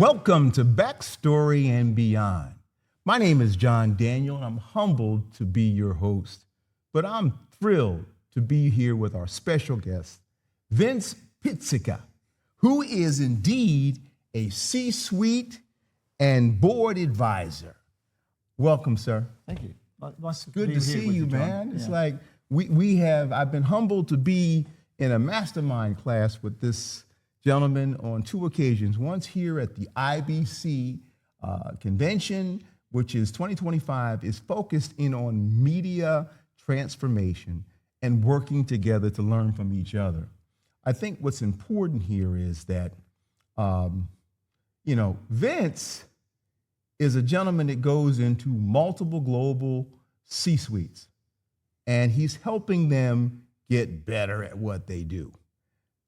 Welcome to Backstory and Beyond. My name is John Daniel, and I'm humbled to be your host. But I'm thrilled to be here with our special guest, Vince Pizzica, who is indeed a C-suite and board advisor. Welcome, sir. Thank you. Nice Good to see you, man. It's Yeah. like I've been humbled to be in a mastermind class with this gentleman on two occasions. Once here at the IBC convention, which is 2025, is focused in on media transformation and working together to learn from each other. I think what's important here is that, Vince is a gentleman that goes into multiple global C-suites, and he's helping them get better at what they do.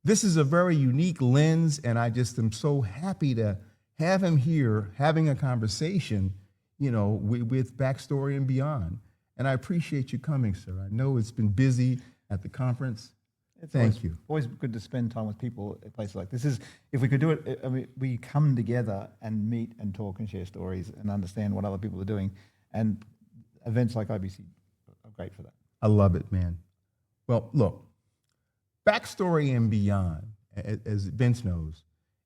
This is a very unique lens, and I just am so happy to have him here having a conversation, with Backstory and Beyond. And I appreciate you coming, sir. I know it's been busy at the conference. Thank you. Always good to spend time with people at places like this. If we could do it, we come together and meet and talk and share stories and understand what other people are doing. And events like IBC are great for that. I love it, man. Well, look, Backstory and Beyond, as Vince knows,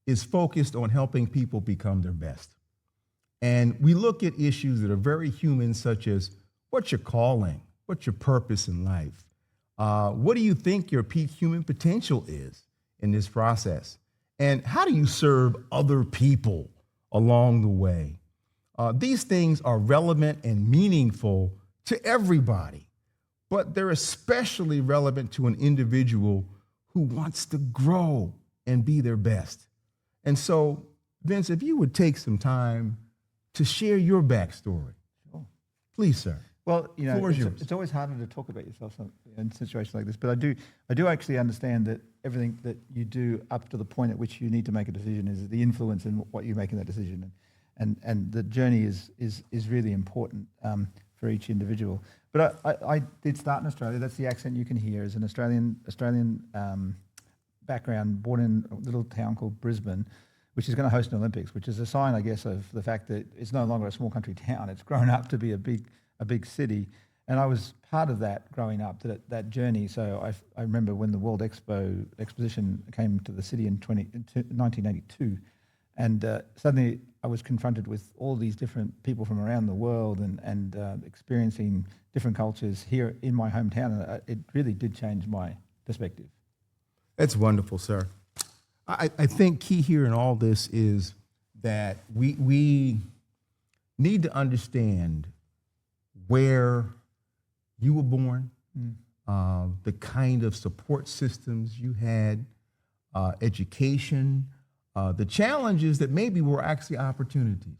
is focused on helping people become their best. And we look at issues that are very human, such as what's your calling? What's your purpose in life? What do you think your peak human potential is in this process? And how do you serve other people along the way? These things are relevant and meaningful to everybody, but they're especially relevant to an individual who wants to grow and be their best. And so, Vince, if you would take some time to share your backstory. Sure. Please, sir. Well, It's always harder to talk about yourself in situations like this, but I do actually understand that everything that you do up to the point at which you need to make a decision is the influence in what you make in that decision, and the journey is really important for each individual. But I did start in Australia. That's the accent you can hear. As an Australian background, born in a little town called Brisbane, which is going to host an Olympics, which is a sign, I guess, of the fact that it's no longer a small country town. It's grown up to be a big city. And I was part of that growing up, that journey. So I remember when the World Exposition came to the city in 1982, and suddenly I was confronted with all these different people from around the world and experiencing different cultures here in my hometown. And it really did change my perspective. That's wonderful, sir. I think key here in all this is that we need to understand where you were born, the kind of support systems you had, education, the challenges that maybe were actually opportunities,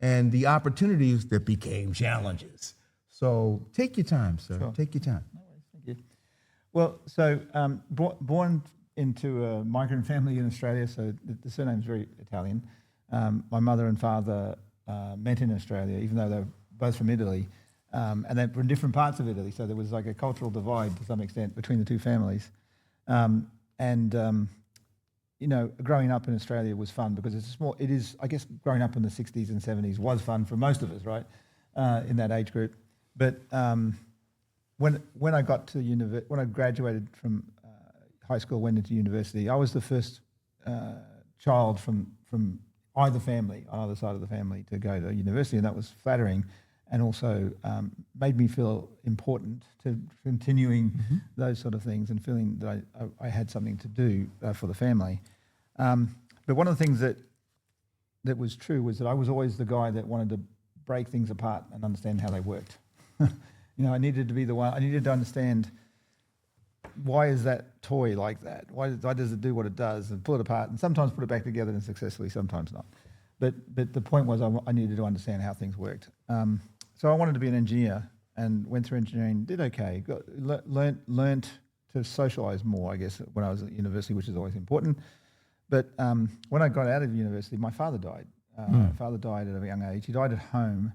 and the opportunities that became challenges. So take your time, sir. Sure. Take your time. No worries, thank you. Well, so born into a migrant family in Australia, so the surname is very Italian. My mother and father met in Australia, even though they're both from Italy, and they're from different parts of Italy, so there was like a cultural divide to some extent between the two families. Growing up in Australia was fun because I guess growing up in the 60s and 70s was fun for most of us, right, in that age group. But when I got to when I graduated from high school, went into university, I was the first child from either family, on either side of the family, to go to university, and that was flattering, and also made me feel important to continuing those sort of things and feeling that I had something to do for the family. But one of the things that was true was that I was always the guy that wanted to break things apart and understand how they worked. I needed to be the one. I needed to understand, why is that toy like that? Why does it do what it does? And pull it apart, and sometimes put it back together and successfully, sometimes not. But the point was I needed to understand how things worked. So I wanted to be an engineer and went through engineering, did okay, learned to socialise more, I guess, when I was at university, which is always important. But when I got out of university, my father died. My father died at a young age. He died at home,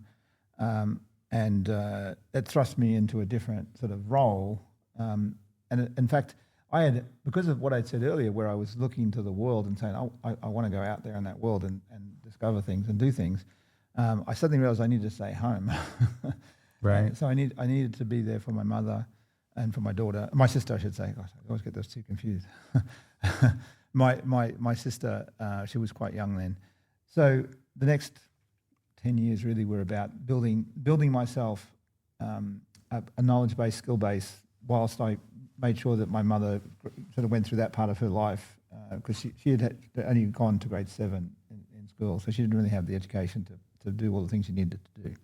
and that thrust me into a different sort of role. And in fact, I had, because of what I said earlier, where I was looking to the world and saying, I want to go out there in that world and discover things and do things. I suddenly realized I needed to stay home. Right. So I needed to be there for my mother and for my daughter, my sister, I should say. Gosh, I always get those two confused. my sister, she was quite young then. So the next 10 years really were about building myself a knowledge base, skill base, whilst I made sure that my mother sort of went through that part of her life, because she had only gone to grade 7 in school, so she didn't really have the education to do all the things she needed to do.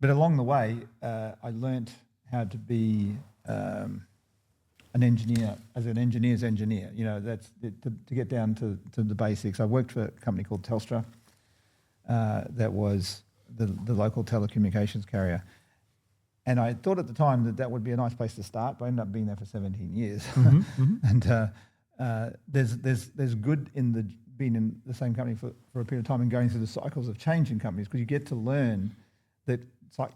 But along the way, I learnt how to be an engineer, as an engineer's engineer. You know, that's to get down to the basics. I worked for a company called Telstra, that was the local telecommunications carrier. And I thought at the time that would be a nice place to start, but I ended up being there for 17 years. And there's good in being in the same company for a period of time and going through the cycles of change in companies, because you get to learn that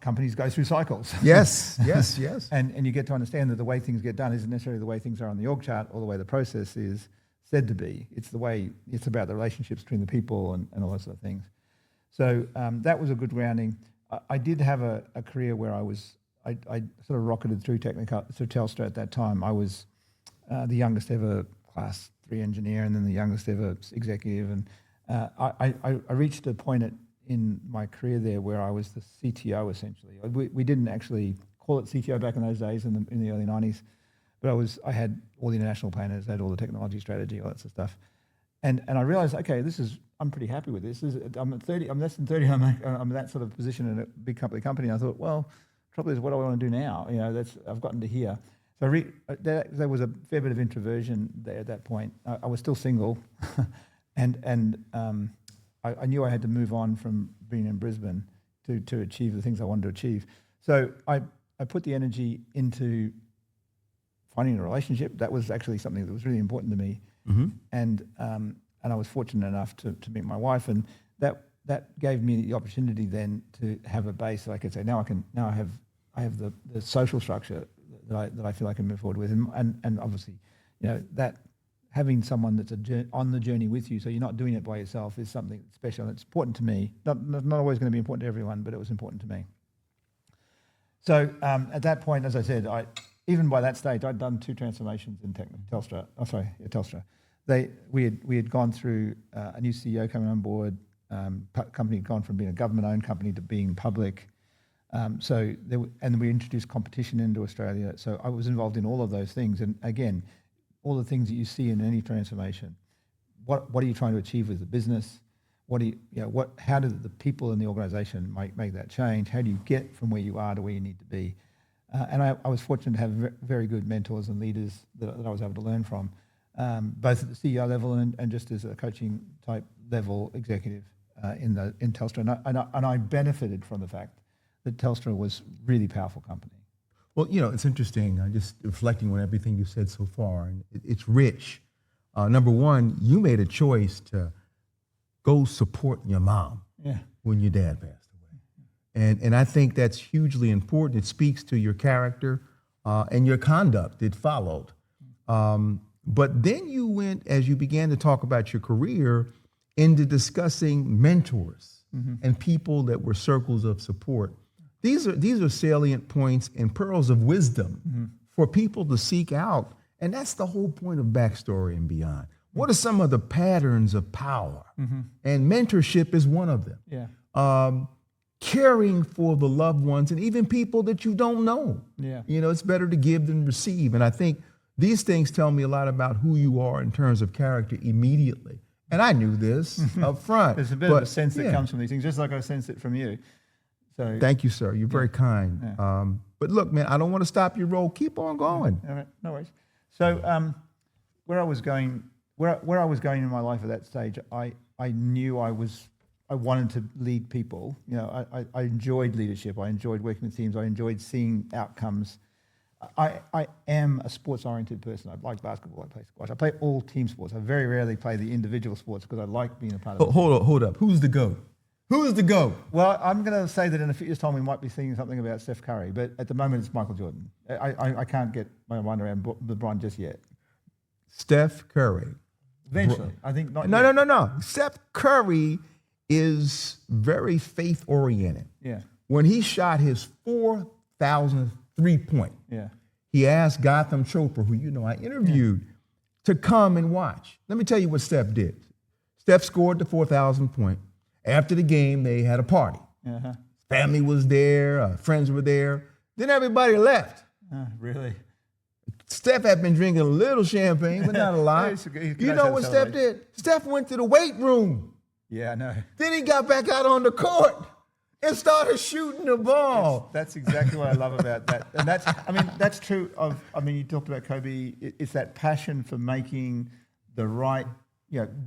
companies go through cycles. Yes. And you get to understand that the way things get done isn't necessarily the way things are on the org chart or the way the process is said to be. It's about the relationships between the people and all those sort of things. So that was a good grounding. I did have a career where I sort of rocketed through Telstra at that time. I was the youngest ever Class 3 engineer, and then the youngest ever executive. And I reached a point in my career there where I was the CTO essentially. We didn't actually call it CTO back in those days in the early 90s, but I had all the international planners, I had all the technology strategy, all that sort of stuff. And I realized, okay, I'm pretty happy with this. I'm less than 30, I'm in that sort of position in a big company. I thought, well, trouble is, what do I want to do now? You know, I've gotten to here. So there was a fair bit of introversion there at that point. I was still single, and I knew I had to move on from being in Brisbane to achieve the things I wanted to achieve. So I put the energy into finding a relationship. That was actually something that was really important to me. And I was fortunate enough to meet my wife, and that gave me the opportunity then to have a base that I could say, now I have the social structure that I feel I can move forward with, and obviously, you know, that having someone that's on the journey with you, so you're not doing it by yourself, is something that's special. It's important to me. Not always going to be important to everyone, but it was important to me. So at that point, as I said, even by that stage, I'd done 2 transformations in Telstra. We had gone through a new CEO coming on board. Company had gone from being a government-owned company to being public. And we introduced competition into Australia. So I was involved in all of those things. And again, all the things that you see in any transformation. What are you trying to achieve with the business? How do the people in the organisation make that change? How do you get from where you are to where you need to be? And I was fortunate to have very good mentors and leaders that I was able to learn from, both at the CEO level and just as a coaching type level executive in Telstra. And I benefited from the fact that Telstra was a really powerful company. Well, you know, it's interesting. Just reflecting on everything you've said so far, and it's rich. Number one, you made a choice to go support your mom when your dad passed away. And I think that's hugely important. It speaks to your character and your conduct. It followed. But then you went, as you began to talk about your career, into discussing mentors and people that were circles of support. These are salient points and pearls of wisdom for people to seek out. And that's the whole point of Backstory and Beyond. What are some of the patterns of power? And mentorship is one of them. Yeah. Caring for the loved ones and even people that you don't know. Yeah. You know, it's better to give than receive. And I think these things tell me a lot about who you are in terms of character immediately. And I knew this up front. There's a bit of a sense that comes from these things, just like I sense it from you. So thank you, sir. You're very kind. Yeah. But look, man, I don't want to stop your roll. Keep on going. All right, no worries. So where I was going in my life at that stage, I knew I wanted to lead people. You know, I enjoyed leadership. I enjoyed working with teams. I enjoyed seeing outcomes. I am a sports-oriented person. I like basketball. I play squash. I play all team sports. I very rarely play the individual sports because I like being a part of it. Hold up. Who's the GOAT? Who's the GOAT? Well, I'm going to say that in a few years' time we might be seeing something about Steph Curry, but at the moment it's Michael Jordan. I can't get my mind around LeBron just yet. Steph Curry. Eventually, I think not. No, yet. no, no, no. Steph Curry is very faith-oriented. Yeah, When he shot his 4,000th three-point, yeah. he asked Gotham Chopra, who I interviewed, to come and watch. Let me tell you what Steph did. Steph scored the 4,000 point. After the game, they had a party. Uh-huh. Family was there, friends were there. Then everybody left. Really? Steph had been drinking a little champagne, but not a lot. You know what Steph did? Steph went to the weight room. Yeah, I know. Then he got back out on the court and started shooting the ball. That's exactly what I love about that. And that's true of, you talked about Kobe. It's that passion for making the right,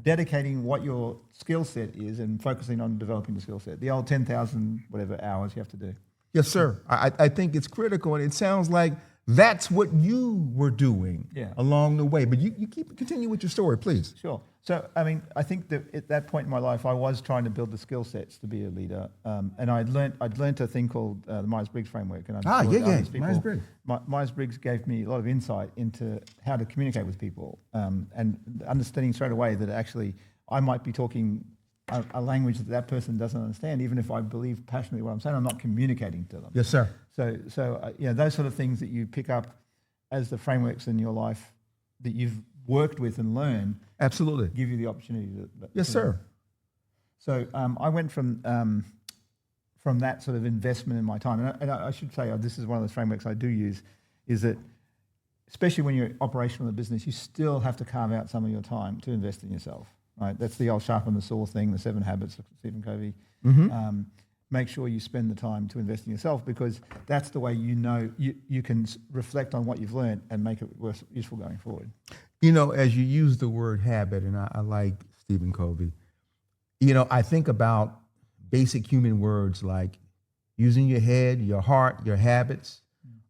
dedicating what your skill set is and focusing on developing the skill set. The old 10,000 whatever hours you have to do. Yes, sir. I think it's critical, and it sounds like that's what you were doing along the way. But you continue with your story, please. Sure. So, I think that at that point in my life, I was trying to build the skill sets to be a leader, and I'd learned a thing called the Myers-Briggs framework. And Myers-Briggs. Myers-Briggs gave me a lot of insight into how to communicate with people, and understanding straight away that actually I might be talking a language that person doesn't understand, even if I believe passionately what I'm saying, I'm not communicating to them. Yes, sir. So those sort of things that you pick up as the frameworks in your life that you've worked with and learned, absolutely, give you the opportunity to. Yes, sir. So I went from that sort of investment in my time, and I should say this is one of the frameworks I do use, is that especially when you're operational in a business, you still have to carve out some of your time to invest in yourself. Right, that's the old sharpen the saw thing, the 7 habits of Stephen Covey. Mm-hmm. Make sure you spend the time to invest in yourself, because that's the way you can reflect on what you've learned and make it useful going forward. As you use the word habit, and I like Stephen Covey, I think about basic human words like using your head, your heart, your habits,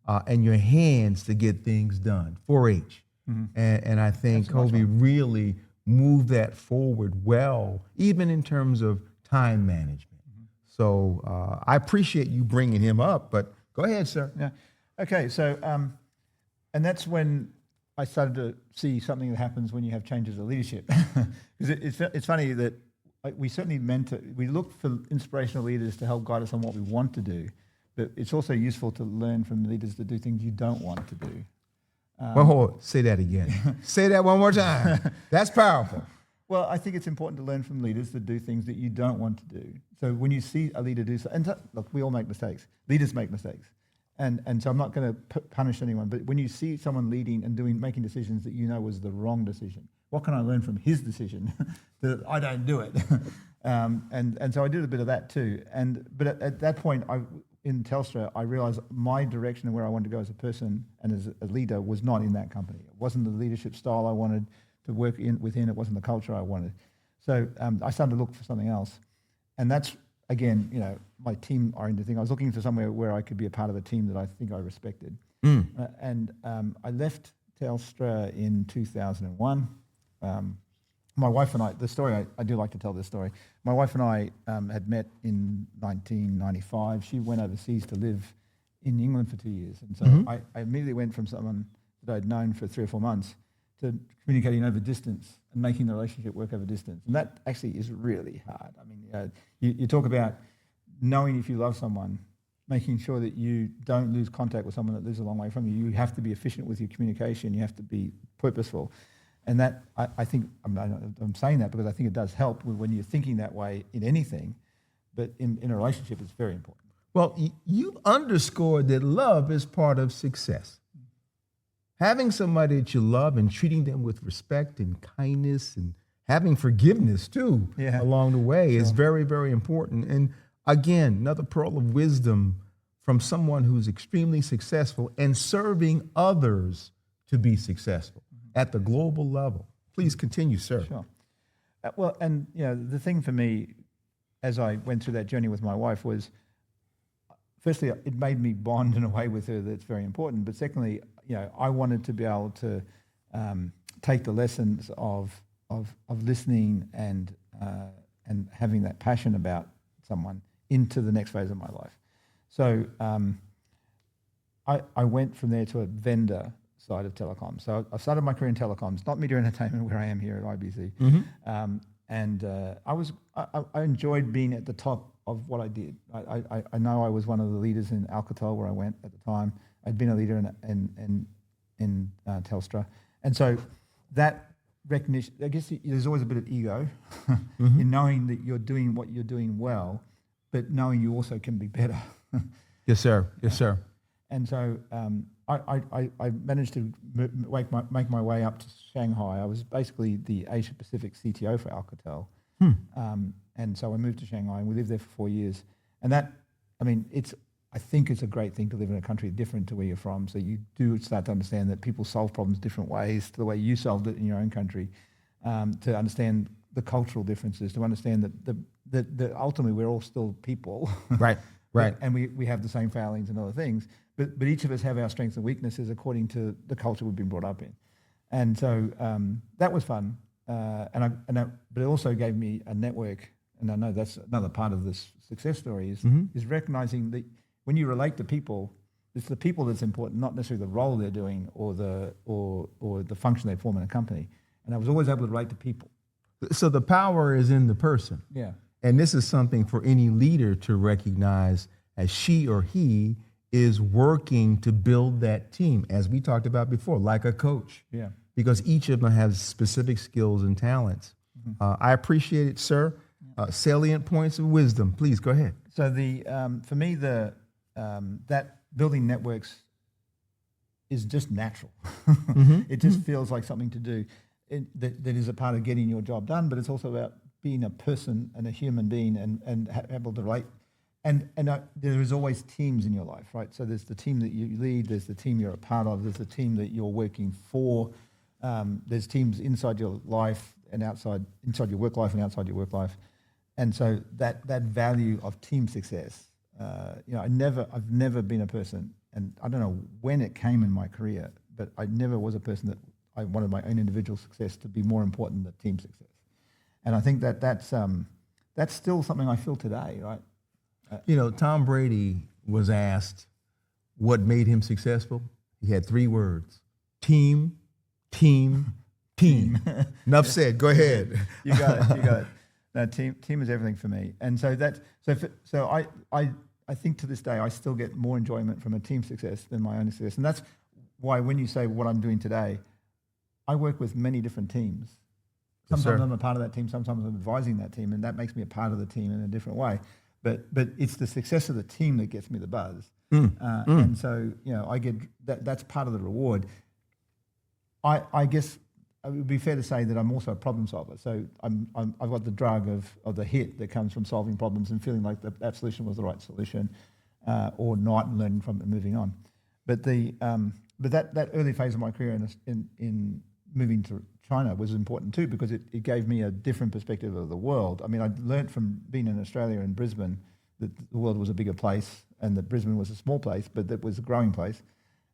and your hands to get things done, 4-H. Mm-hmm. And I think Covey really moved that forward well, even in terms of time management. Mm-hmm. So I appreciate you bringing him up, but go ahead, sir. Yeah. Okay, so, and that's when I started to see something that happens when you have changes of leadership. Because it's funny that we certainly we look for inspirational leaders to help guide us on what we want to do, but it's also useful to learn from leaders to do things you don't want to do. Hold on. Say that again. Say that one more time. That's powerful. Well, I think it's important to learn from leaders to do things that you don't want to do. So when you see a leader do something, and look, we all make mistakes. Leaders make mistakes. And so I'm not going to punish anyone, but when you see someone leading and making decisions that was the wrong decision, what can I learn from his decision that I don't do it? And so I did a bit of that too. But at that point, in Telstra, I realized my direction and where I wanted to go as a person and as a leader was not in that company. It wasn't the leadership style I wanted to work within. It wasn't the culture I wanted. So I started to look for something else. And that's, again, my team-oriented thing. I was looking for somewhere where I could be a part of a team that I think I respected. And I left Telstra in 2001. My wife and I, the story, I do like to tell this story. My wife and I had met in 1995. She went overseas to live in England for 2 years. And so I immediately went from someone that I'd known for 3 or 4 months to communicating over distance and making the relationship work over distance. And that actually is really hard. You talk about knowing if you love someone, making sure that you don't lose contact with someone that lives a long way from you. You have to be efficient with your communication. You have to be purposeful. And that, I think, I'm saying that because I think it does help when you're thinking that way in anything, but in a relationship, it's very important. Well, you underscored that love is part of success. Having somebody that you love and treating them with respect and kindness and having forgiveness, too, along the way is very, very important. And again, another pearl of wisdom from someone who's extremely successful and serving others to be successful at the global level. Please continue, sir. Sure. Well, and the thing for me, as I went through that journey with my wife, was, firstly, it made me bond in a way with her that's very important. But secondly, I wanted to be able to take the lessons of listening and having that passion about someone into the next phase of my life. So I went from there to a vendor side of telecom. So I started my career in telecoms, not media entertainment, where I am here at IBC. I enjoyed being at the top of what I did. I know I was one of the leaders in Alcatel, where I went at the time. I'd been a leader in Telstra, and so that recognition. I guess there's always a bit of ego in knowing that you're doing what you're doing well, but knowing you also can be better. Yes, sir. Yes, sir. And so I managed to make my way up to Shanghai. I was basically the Asia Pacific CTO for Alcatel. And so I moved to Shanghai, and we lived there for 4 years. And that, I mean, I think it's a great thing to live in a country different to where you're from. So you do start to understand that people solve problems different ways to the way you solved it in your own country, to understand the cultural differences, to understand that ultimately we're all still people. Right. Right. And we have the same failings and other things, but each of us have our strengths and weaknesses according to the culture we've been brought up in. And so that was fun. But it also gave me a network, and I know that's another part of this success story is recognizing that when you relate to people, it's the people that's important, not necessarily the role they're doing or the function they form in a company. And I was always able to relate to people. So the power is in the person. Yeah. And this is something for any leader to recognize as she or he is working to build that team, as we talked about before, like a coach. Yeah. Because each of them has specific skills and talents. I appreciate it, sir. Salient points of wisdom. Please go ahead. So for me, that building networks is just natural. It just feels like something to do that is a part of getting your job done, but it's also about being a person and a human being and able to relate. And there is always teams in your life, right? So there's the team that you lead, there's the team you're a part of, there's the team that you're working for. There's teams inside your life and inside your work life and outside your work life. And so that value of team success, I've never been a person, and I don't know when it came in my career, but I never was a person that I wanted my own individual success to be more important than team success. And I think that's still something I feel today, right? Tom Brady was asked what made him successful. He had 3 words: team, team, team. Enough said. Go ahead. You got it. No, team is everything for me. And so I think to this day I still get more enjoyment from a team success than my own success. And that's why when you say what I'm doing today, I work with many different teams. Sometimes I'm a part of that team, sometimes I'm advising that team, and that makes me a part of the team in a different way. But it's the success of the team that gets me the buzz. And so, I get that's part of the reward. I guess it would be fair to say that I'm also a problem solver. So I've got the drug of the hit that comes from solving problems and feeling like that solution was the right solution, or not, and learning from it and moving on. But that early phase of my career in moving to China was important too, because it gave me a different perspective of the world. I mean, I learned from being in Australia and Brisbane that the world was a bigger place and that Brisbane was a small place, but that was a growing place.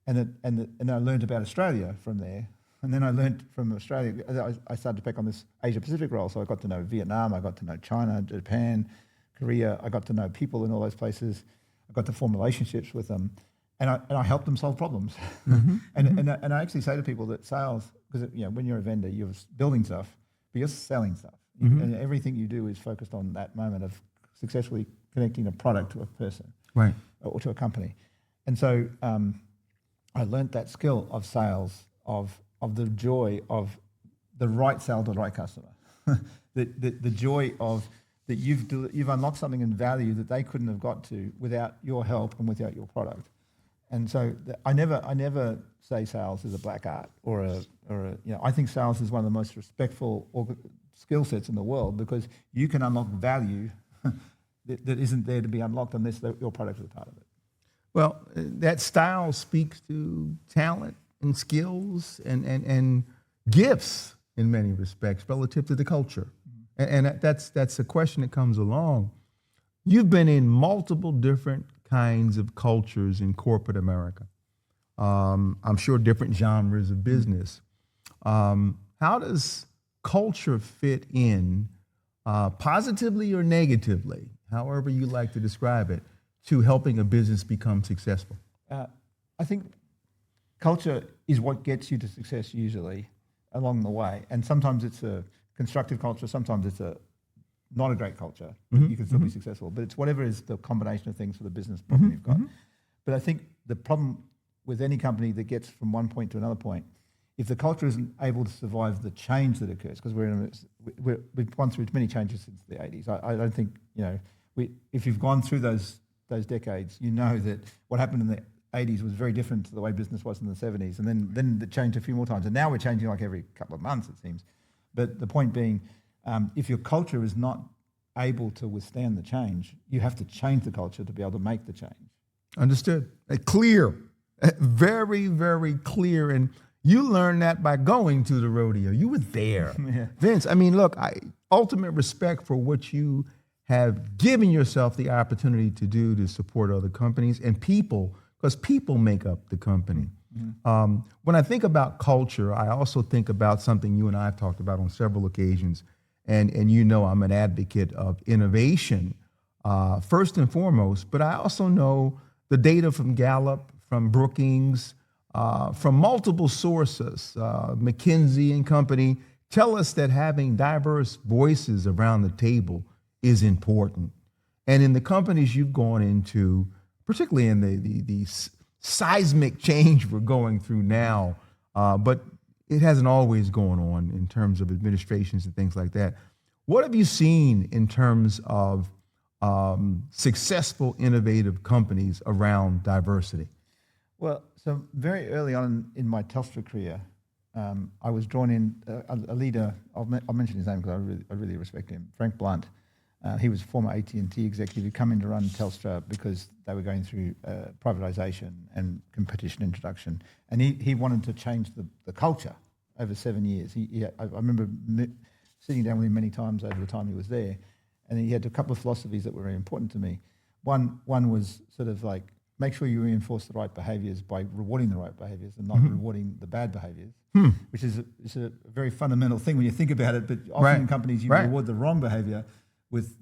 And I learned about Australia from there. And then I learned from Australia, I started to pick on this Asia Pacific role. So I got to know Vietnam, I got to know China, Japan, Korea. I got to know people in all those places. I got to form relationships with them. And I helped them solve problems. And I actually say to people that sales, because when you're a vendor, you're building stuff, but you're selling stuff. And everything you do is focused on that moment of successfully connecting a product to a person, right, or to a company. And so I learned that skill of sales, of the joy of the right sale to the right customer, the joy of that you've unlocked something in value that they couldn't have got to without your help and without your product. And so I never say sales is a black art or I think sales is one of the most respectful skill sets in the world, because you can unlock value that isn't there to be unlocked unless your product is a part of it. Well, that style speaks to talent and skills and gifts in many respects relative to the culture. And that's a question that comes along. You've been in multiple different kinds of cultures in corporate America. I'm sure different genres of business. How does culture fit in positively or negatively? however you like to describe it, to helping a business become successful? I think culture is what gets you to success usually along the way. And sometimes it's a constructive culture, sometimes it's not a great culture, but you can still be successful. But it's whatever is the combination of things for the business problem you've got. But I think the problem with any company that gets from one point to another point, if the culture isn't able to survive the change that occurs, because we've gone through many changes since the 80s. I don't think, if you've gone through those decades, you know that what happened in the 80s was very different to the way business was in the 70s, and then it changed a few more times. And now we're changing like every couple of months, it seems. But the point being, if your culture is not able to withstand the change, you have to change the culture to be able to make the change. Understood. Clear. Very, very clear. And you learned that by going to the rodeo. You were there. Yeah. Vince, I mean, look, ultimate respect for what you have given yourself the opportunity to do to support other companies and people, because people make up the company. When I think about culture, I also think about something you and I have talked about on several occasions. And I'm an advocate of innovation, first and foremost, but I also know the data from Gallup, from Brookings, from multiple sources, McKinsey and company, tell us that having diverse voices around the table is important. And in the companies you've gone into, particularly in the seismic change we're going through now, but it hasn't always gone on in terms of administrations and things like that. What have you seen in terms of successful, innovative companies around diversity? Well, so very early on in my Telstra career, I was drawn in a leader. I'll mention his name because I really respect him. Frank Blunt. He was a former AT&T executive who'd come in to run Telstra because they were going through privatisation and competition introduction, and he wanted to change the culture over 7 years. I remember sitting down with him many times over the time he was there, and he had a couple of philosophies that were very important to me. One was sort of like, make sure you reinforce the right behaviours by rewarding the right behaviours and not rewarding the bad behaviors, which is a very fundamental thing when you think about it. But often in companies, you reward the wrong behaviour with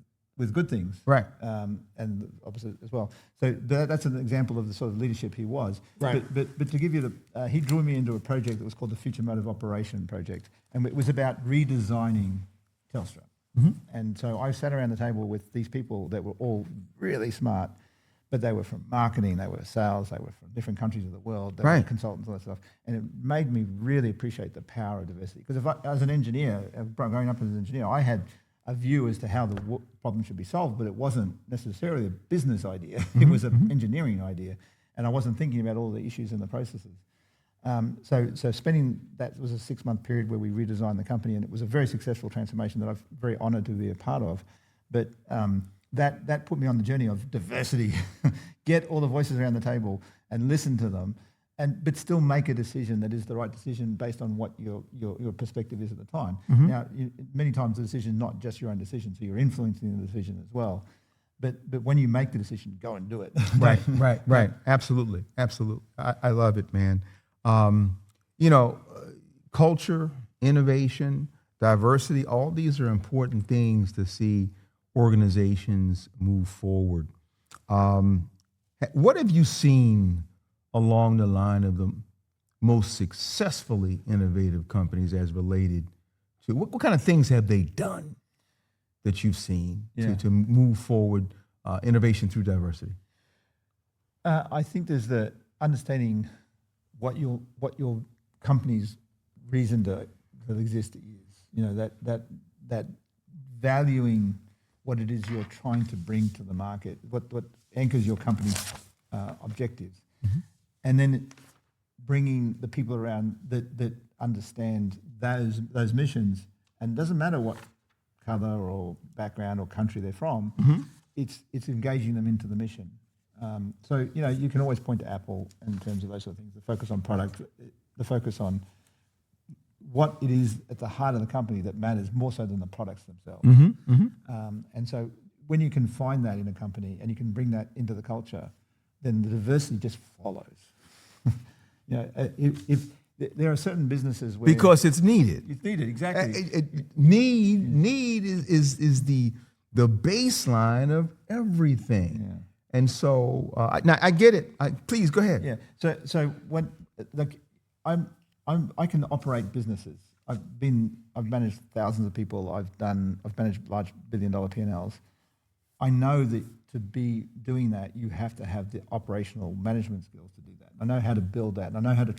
good things, right? And the opposite as well. So that's an example of the sort of leadership he was. Right. But to give you he drew me into a project that was called the Future Mode of Operation project, and it was about redesigning Telstra. And so I sat around the table with these people that were all really smart, but they were from marketing, they were sales, they were from different countries of the world, they were consultants, all that stuff. And it made me really appreciate the power of diversity. Because as an engineer, growing up as an engineer, I had a view as to how the problem should be solved, but it wasn't necessarily a business idea. It was an engineering idea. And I wasn't thinking about all the issues and the processes. So spending, that was a 6-month period where we redesigned the company, and it was a very successful transformation that I'm very honoured to be a part of. But that put me on the journey of diversity. Get all the voices around the table and listen to them, but still make a decision that is the right decision based on what your perspective is at the time. Now, many times the decision is not just your own decision, so you're influencing the decision as well. But when you make the decision, go and do it. Right. Absolutely. I love it, man. Culture, innovation, diversity, all these are important things to see organizations move forward. What have you seen along the line of the most successfully innovative companies as related to what kind of things have they done that you've seen to move forward innovation through diversity? I think there's the understanding what your company's reason to exist is. That valuing what it is you're trying to bring to the market, what anchors your company's objectives, and then bringing the people around that understand those missions. And it doesn't matter what colour or background or country they're from, it's engaging them into the mission. So you can always point to Apple in terms of those sort of things, the focus on product, the focus on what it is at the heart of the company that matters more so than the products themselves. And so when you can find that in a company and you can bring that into the culture, then the diversity just follows. If there are certain businesses where... Because it's needed. It's needed, exactly. Need is the the baseline of everything. Yeah. And so now I get it. Please go ahead. Yeah. So when like I can operate businesses. I've managed thousands of people. I've managed large billion-dollar P&Ls. I know that to be doing that, you have to have the operational management skills to do that. I know how to build that, and I know how to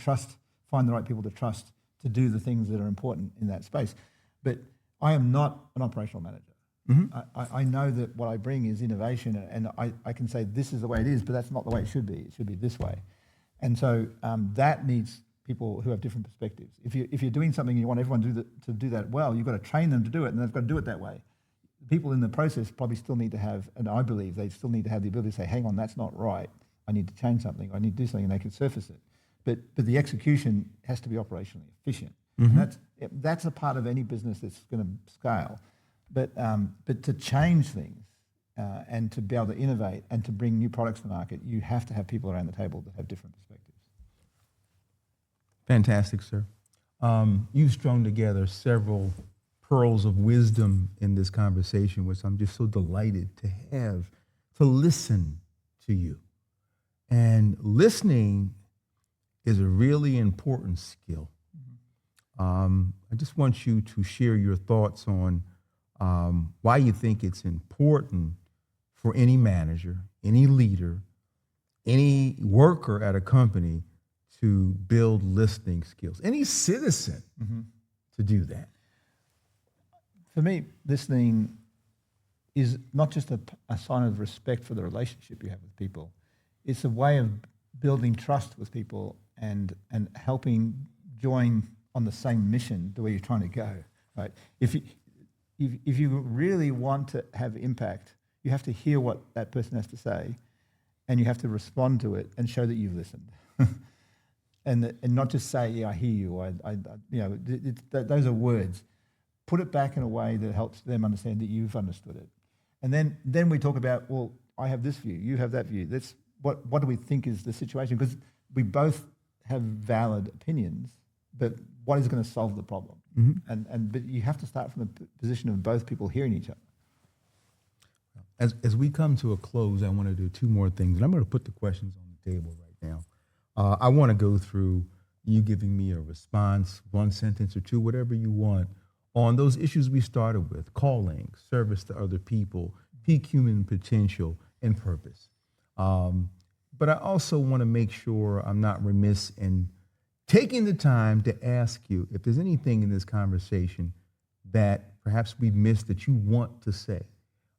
find the right people to trust to do the things that are important in that space. But I am not an operational manager. I know that what I bring is innovation, and I can say this is the way it is, but that's not the way it should be. It should be this way. And so that needs people who have different perspectives. If you're doing something and you want everyone to do that well, you've got to train them to do it, and they've got to do it that way. People in the process probably still need to have, and I believe they still need to have the ability to say, hang on, that's not right. I need to change something. I need to do something, and they can surface it. But the execution has to be operationally efficient. And that's a part of any business that's going to scale. But to change things and to be able to innovate and to bring new products to market, you have to have people around the table that have different perspectives. Fantastic, sir. You've strung together several pearls of wisdom in this conversation, which I'm just so delighted to have, to listen to you. And listening is a really important skill. I just want you to share your thoughts on why you think it's important for any manager, any leader, any worker at a company to build listening skills, any citizen to do that. For me, listening is not just a sign of respect for the relationship you have with people. It's a way of building trust with people and helping join on the same mission to where you're trying to go. Right? If you really want to have impact, you have to hear what that person has to say, and you have to respond to it and show that you've listened, and not just say, "Yeah, I hear you." Those are words. Put it back in a way that helps them understand that you've understood it, and then we talk about, well, I have this view, you have that view. That's what do we think is the situation? Because we both have valid opinions, but what is going to solve the problem? But you have to start from the position of both people hearing each other. As we come to a close, I want to do two more things, and I'm going to put the questions on the table right now. I want to go through you giving me a response, one sentence or two, whatever you want, on those issues we started with: calling, service to other people, peak human potential, and purpose. But I also want to make sure I'm not remiss in taking the time to ask you if there's anything in this conversation that perhaps we missed that you want to say.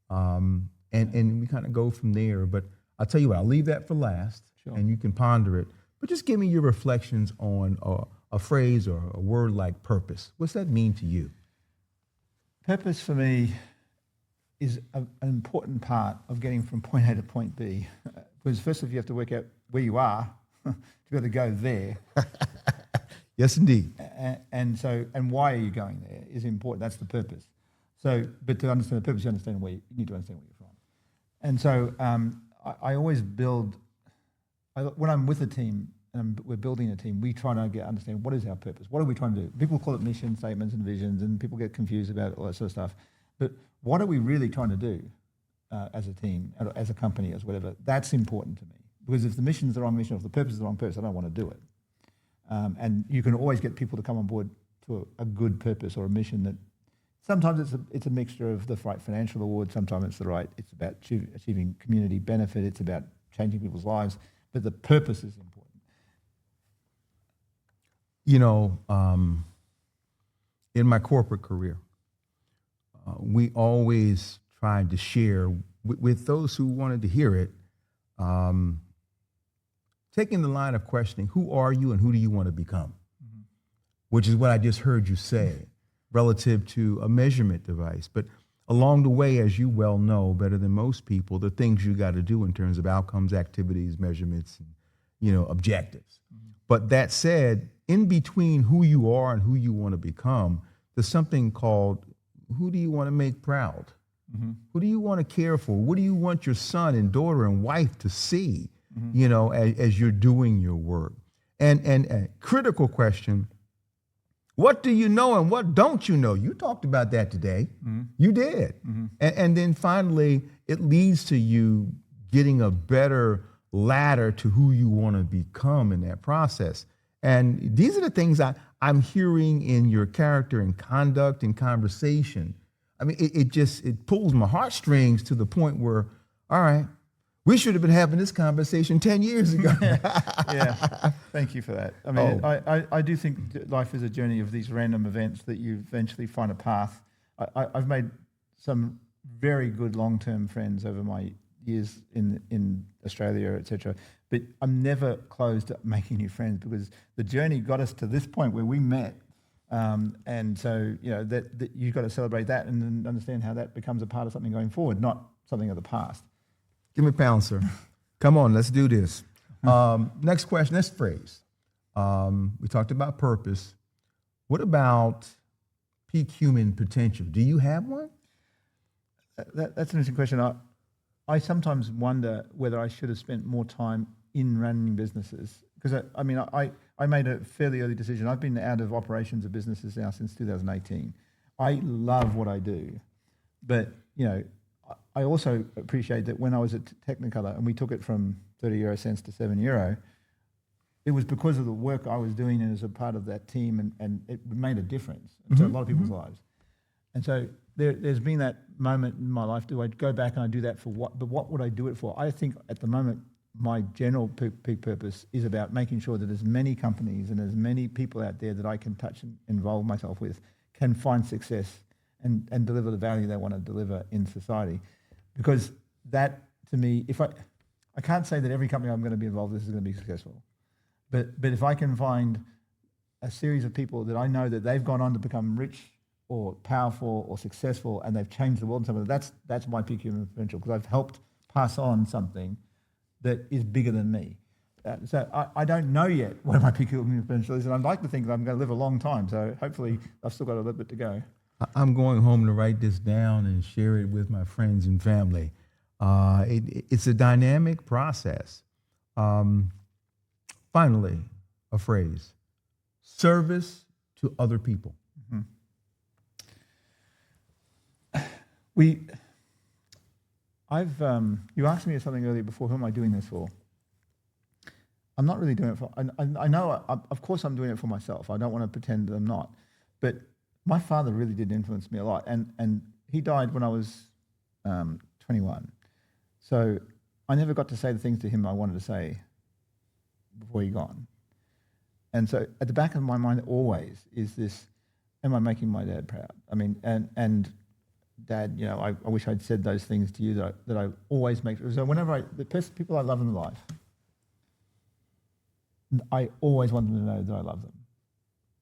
And we kind of go from there. But I'll tell you what, I'll leave that for last, Sure. and you can ponder it. But just give me your reflections on a phrase or a word like purpose. What's that mean to you? Purpose for me is an important part of getting from point A to point B. Because first, if you have to work out where you are, you've got to go there. Yes, indeed. And why are you going there is important. That's the purpose. So, but to understand the purpose, you need to understand where you're from. And so I always build, when I'm with a team and we're building a team, we try to understand what is our purpose. What are we trying to do? People call it mission statements and visions, and people get confused about all that sort of stuff. But what are we really trying to do as a team, as a company, as whatever? That's important to me. Because if the mission is the wrong mission, or if the purpose is the wrong purpose, I don't want to do it. And you can always get people to come on board to a good purpose or a mission that sometimes it's a mixture of the right financial reward, sometimes it's about achieving community benefit, it's about changing people's lives, but the purpose is important. You know, in my corporate career, we always tried to share with those who wanted to hear it, taking the line of questioning, who are you and who do you want to become? Which is what I just heard you say, relative to a measurement device. But along the way, as you well know better than most people, the things you got to do in terms of outcomes, activities, measurements, and, objectives. But that said, in between who you are and who you want to become, there's something called, who do you want to make proud? Who do you want to care for? What do you want your son and daughter and wife to see, as you're doing your work? And a critical question, What do you know and what don't you know? You talked about that today. You did. And then finally, it leads to you getting a better ladder to who you want to become in that process. And these are the things I'm hearing in your character and conduct and conversation. I mean, it pulls my heartstrings to the point where, all right, we should have been having this conversation 10 years ago. Yeah, thank you for that. I mean, I do think life is a journey of these random events that you eventually find a path. I've made some very good long-term friends over my years in Australia, etc. But I'm never closed at making new friends because the journey got us to this point where we met. And so, that you've got to celebrate that and then understand how that becomes a part of something going forward, not something of the past. Give me a pound, sir. Come on, let's do this. Next question, next phrase. We talked about purpose. What about peak human potential? Do you have one? That's an interesting question. I sometimes wonder whether I should have spent more time in running businesses because I made a fairly early decision. I've been out of operations of businesses now since 2018. I love what I do, but I also appreciate that when I was at Technicolor and we took it from 30 euro cents to €7, it was because of the work I was doing and as a part of that team, and it made a difference to a lot of people's lives. And so there's been that moment in my life, do I go back and I do that for what? But what would I do it for? I think at the moment, my general peak purpose is about making sure that as many companies and as many people out there that I can touch and involve myself with can find success and deliver the value they want to deliver in society. Because that, to me, I can't say that every company I'm going to be involved with is going to be successful. But if I can find a series of people that I know that they've gone on to become rich or powerful or successful and they've changed the world in some way, that's my peak human potential because I've helped pass on something that is bigger than me. So I don't know yet what my peak human potential is, and I'd like to think that I'm going to live a long time, so hopefully I've still got a little bit to go. I'm going home to write this down and share it with my friends and family. It's a dynamic process. Finally, a phrase: service to other people. You asked me something earlier before. Who am I doing this for? I'm not really doing it for. I know. Of course, I'm doing it for myself. I don't want to pretend that I'm not. But my father really did influence me a lot, and he died when I was 21. So I never got to say the things to him I wanted to say before he gone. And so at the back of my mind always is this: am I making my dad proud? I mean, and Dad, I wish I'd said those things to you that I always make. So whenever people I love in life, I always want them to know that I love them.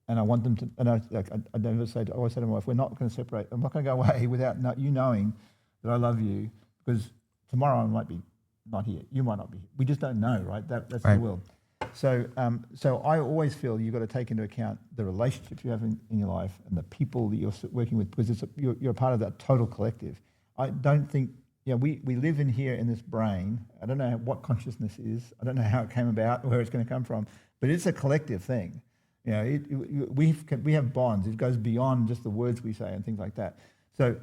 And I want them to, and I always say to my wife, we're not going to separate. I'm not going to go away without you knowing that I love you, because tomorrow I might be not here. You might not be here. We just don't know, right? That's right. The world. So I always feel you've got to take into account the relationships you have in your life and the people that you're working with, because you're a part of that total collective. I don't think, we live in here in this brain. I don't know what consciousness is. I don't know how it came about, where it's going to come from, but it's a collective thing. We have bonds. It goes beyond just the words we say and things like that. So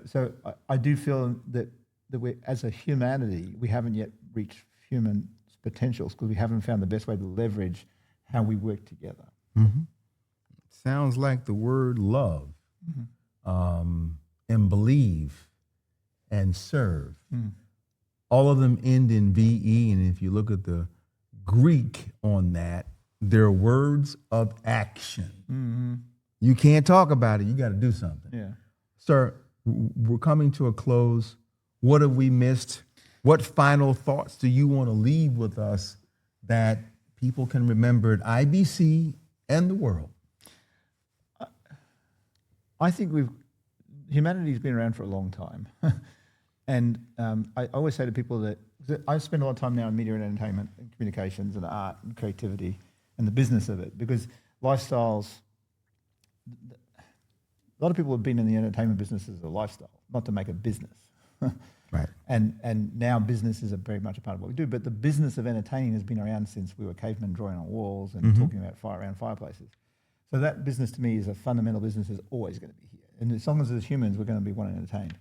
I do feel that we, as a humanity, we haven't yet reached human potentials because we haven't found the best way to leverage how we work together. Mm-hmm. Sounds like the word love, and believe and serve. All of them end in VE, and if you look at the Greek on that, they're words of action. You can't talk about it, you got to do something. Yeah. Sir, we're coming to a close. What have we missed? What final thoughts do you want to leave with us that people can remember at IBC and the world? I think humanity's been around for a long time. And I always say to people that I spend a lot of time now in media and entertainment and communications and art and creativity and the business of it, because lifestyles, a lot of people have been in the entertainment business as a lifestyle, not to make a business. Right. And now business is very much a part of what we do, but the business of entertaining has been around since we were cavemen drawing on walls and talking about fire around fireplaces. So that business to me is a fundamental business, is always going to be here. And as long as there's humans, we're going to be wanting entertained.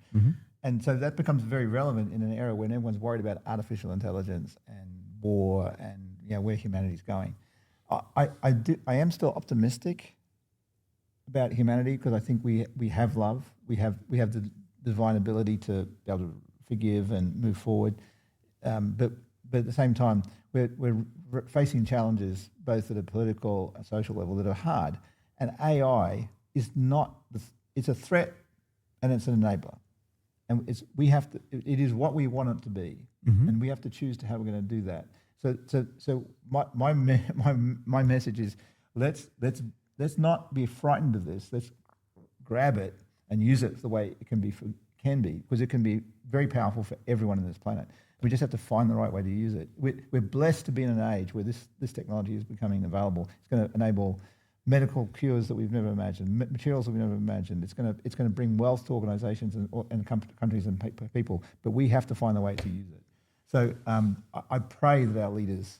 And so that becomes very relevant in an era when everyone's worried about artificial intelligence and war and where humanity's going. I am still optimistic about humanity because I think we have love. We have the divine ability to be able to forgive and move forward. But at the same time, we're facing challenges both at a political and social level that are hard. And AI is not it's a threat and it's an enabler. And it is what we want it to be, and we have to choose how we're going to do that. So my message is let's not be frightened of this. Let's grab it and use it the way it can be because it can be very powerful for everyone on this planet. We just have to find the right way to use it. We're blessed to be in an age where this technology is becoming available. It's going to enable medical cures that we've never imagined, materials that we've never imagined. It's going to bring wealth to organizations and countries and people, but we have to find a way to use it. So I pray that our leaders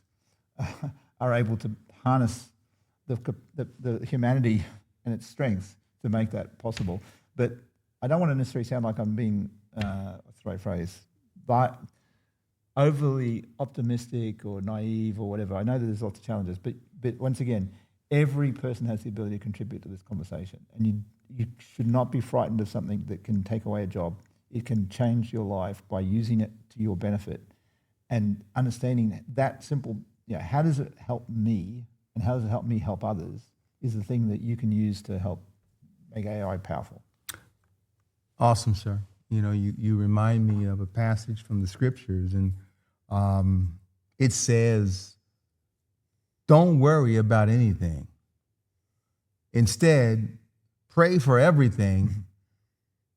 are able to harness the humanity and its strengths to make that possible. But I don't want to necessarily sound like I'm being, what's the right phrase, but overly optimistic or naive or whatever. I know that there's lots of challenges, but once again, every person has the ability to contribute to this conversation, and you should not be frightened of something that can take away a job. It can change your life by using it to your benefit, and understanding that simple, how does it help me and how does it help me help others is the thing that you can use to help make AI powerful. Awesome, sir. You remind me of a passage from the scriptures, and it says, don't worry about anything. Instead, pray for everything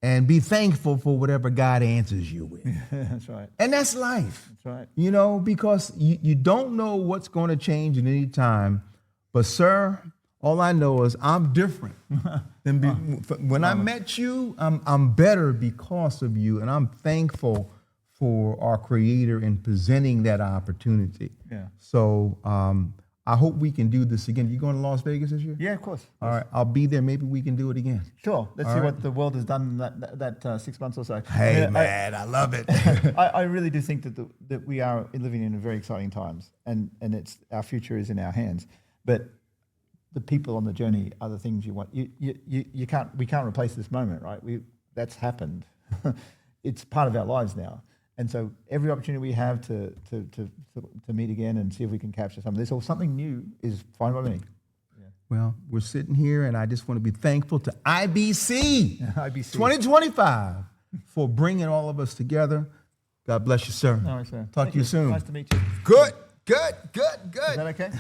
and be thankful for whatever God answers you with. That's right. And that's life. That's right. Because you don't know what's going to change at any time. But, sir, all I know is I'm different. When I met you, I'm better because of you. And I'm thankful for our Creator in presenting that opportunity. Yeah. So, I hope we can do this again. You going to Las Vegas this year? Yeah, of course. All right, I'll be there. Maybe we can do it again. Sure. Let's see what the world has done in that 6 months or so. Hey, man, I love it. I really do think that we are living in very exciting times, and our future is in our hands. But the people on the journey are the things you want. We can't replace this moment, right? That's happened. It's part of our lives now. And so every opportunity we have to meet again and see if we can capture some of this or something new is fine by me. Yeah. Well, we're sitting here, and I just want to be thankful to IBC 2025 for bringing all of us together. God bless you, sir. No, sir. Talk to you soon. Nice to meet you. Good. Is that okay?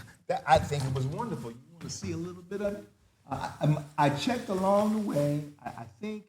I think it was wonderful. You want to see a little bit of it? I checked along the way. I think